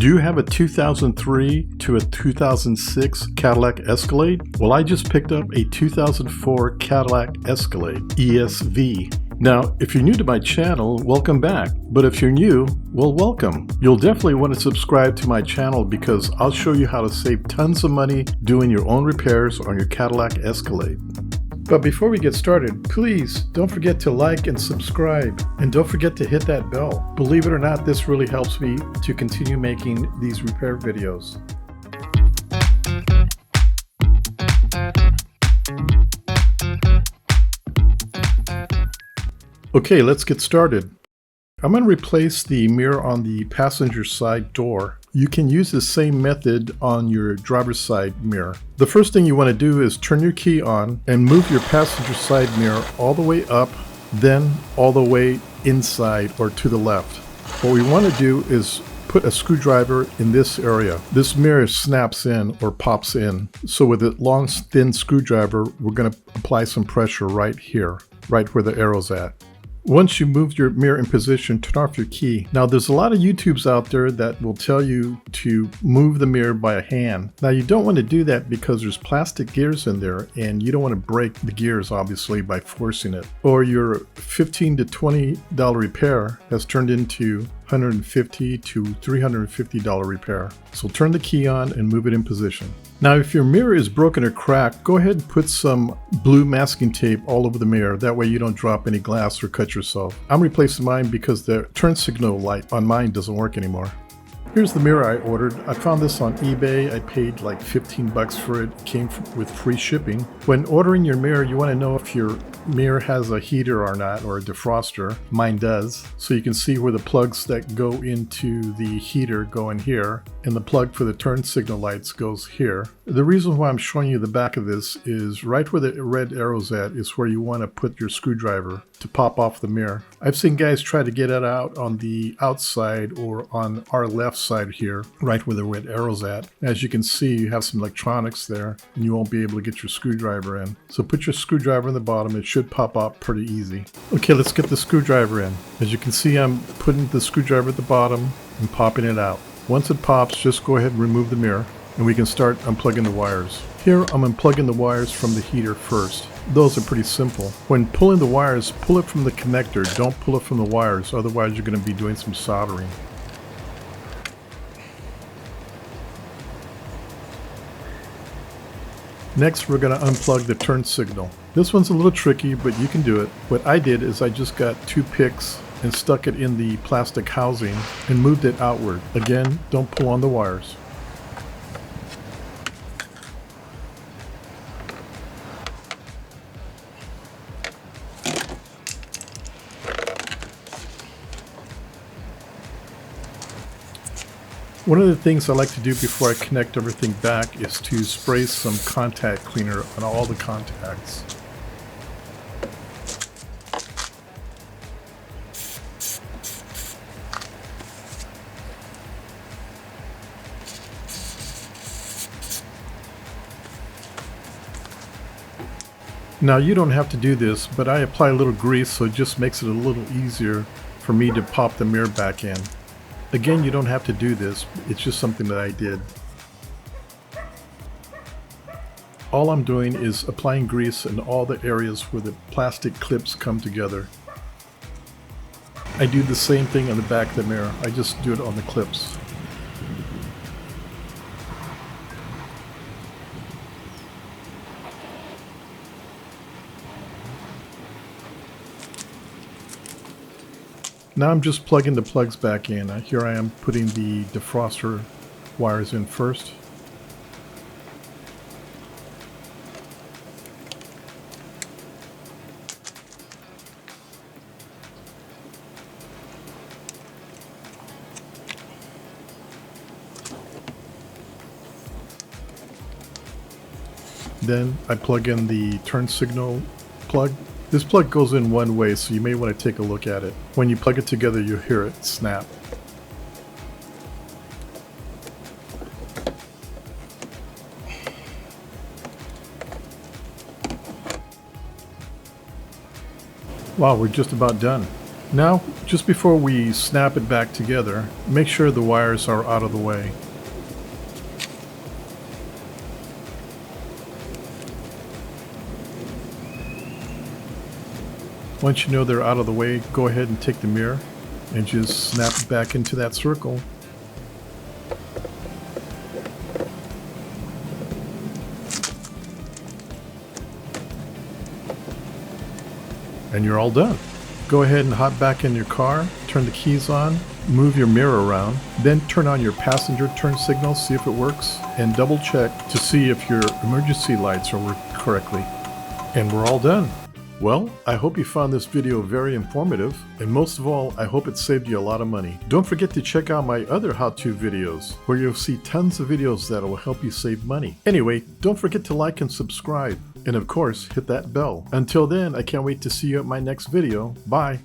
Do you have a 2003 to a 2006 Cadillac Escalade? Well, I just picked up a 2004 Cadillac Escalade ESV. Now, if you're new to my channel, welcome back. But if you're new, well, welcome. You'll definitely want to subscribe to my channel because I'll show you how to save tons of money doing your own repairs on your Cadillac Escalade. But before we get started, please don't forget to like and subscribe, and don't forget to hit that bell. Believe it or not, this really helps me to continue making these repair videos. Okay, let's get started. I'm going to replace the mirror on the passenger side door. You can use the same method on your driver's side mirror. The first thing you want to do is turn your key on and move your passenger side mirror all the way up, then all the way inside or to the left. What we want to do is put a screwdriver in this area. This mirror snaps in or pops in. So with a long, thin screwdriver, we're going to apply some pressure right here, right where the arrow's at. Once you move your mirror in position, turn off your key. Now there's a lot of YouTubes out there that will tell you to move the mirror by a hand. Now you don't want to do that because there's plastic gears in there and you don't want to break the gears obviously by forcing it. Or your $15 to $20 repair has turned into $150 to $350 repair. So turn the key on and move it in position. Now if your mirror is broken or cracked, go ahead and put some blue masking tape all over the mirror. That way you don't drop any glass or cut yourself. I'm replacing mine because the turn signal light on mine doesn't work anymore. Here's the mirror I ordered. I found this on eBay. I paid like 15 bucks for it. It came with free shipping. When ordering your mirror, you want to know if your mirror has a heater or not, or a defroster. Mine does. So you can see where the plugs that go into the heater go in here, and the plug for the turn signal lights goes here. The reason why I'm showing you the back of this is right where the red arrow's at is where you want to put your screwdriver to pop off the mirror. I've seen guys try to get it out on the outside or on our left side here, right where the red arrow's at. As you can see, you have some electronics there and you won't be able to get your screwdriver in. So put your screwdriver in the bottom. It should pop out pretty easy. Okay, let's get the screwdriver in. As you can see, I'm putting the screwdriver at the bottom and popping it out. Once it pops, just go ahead and remove the mirror and we can start unplugging the wires. Here I'm unplugging the wires from the heater first. Those are pretty simple. When pulling the wires, pull it from the connector. Don't pull it from the wires, otherwise you're going to be doing some soldering. Next, we're going to unplug the turn signal. This one's a little tricky, but you can do it. What I did is I just got 2 picks and stuck it in the plastic housing and moved it outward. Again, don't pull on the wires. One of the things I like to do before I connect everything back is to spray some contact cleaner on all the contacts. Now you don't have to do this, but I apply a little grease so it just makes it a little easier for me to pop the mirror back in. Again, you don't have to do this, it's just something that I did. All I'm doing is applying grease in all the areas where the plastic clips come together. I do the same thing on the back of the mirror, I just do it on the clips. Now I'm just plugging the plugs back in. Here I am putting the defroster wires in first. Then I plug in the turn signal plug. This plug goes in one way, so you may want to take a look at it. When you plug it together, you'll hear it snap. Wow, we're just about done. Now, just before we snap it back together, make sure the wires are out of the way. Once you know they're out of the way, go ahead and take the mirror and just snap it back into that circle. And you're all done. Go ahead and hop back in your car, turn the keys on, move your mirror around, then turn on your passenger turn signal, see if it works, and double check to see if your emergency lights are working correctly. And we're all done. Well, I hope you found this video very informative, and most of all, I hope it saved you a lot of money. Don't forget to check out my other how-to videos, where you'll see tons of videos that will help you save money. Anyway, don't forget to like and subscribe, and of course, hit that bell. Until then, I can't wait to see you at my next video. Bye!